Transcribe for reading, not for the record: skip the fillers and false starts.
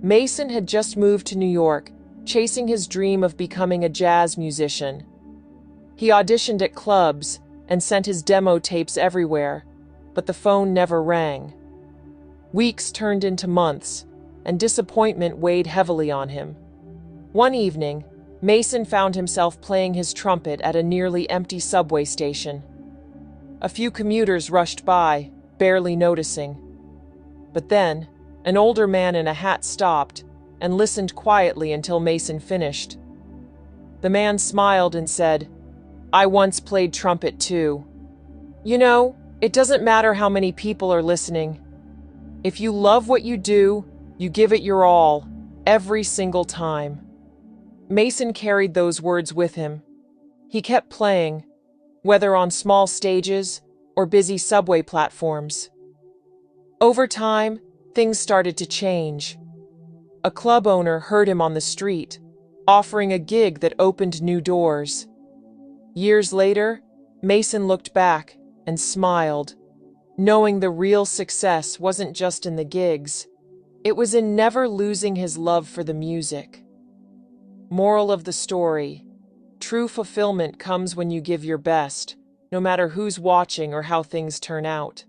Mason had just moved to New York, chasing his dream of becoming a jazz musician. He auditioned at clubs and sent his demo tapes everywhere, but the phone never rang. Weeks turned into months, and disappointment weighed heavily on him. One evening, Mason found himself playing his trumpet at a nearly empty subway station. A few commuters rushed by, barely noticing. But then, an older man in a hat stopped and listened quietly until Mason finished. The man smiled and said, "I once played trumpet too. You know, it doesn't matter how many people are listening. If you love what you do, you give it your all, every single time." Mason carried those words with him. He kept playing, whether on small stages or busy subway platforms. Over time, things started to change. A club owner heard him on the street, offering a gig that opened new doors. Years later, Mason looked back and smiled, knowing the real success wasn't just in the gigs. It was in never losing his love for the music. Moral of the story: true fulfillment comes when you give your best, no matter who's watching or how things turn out.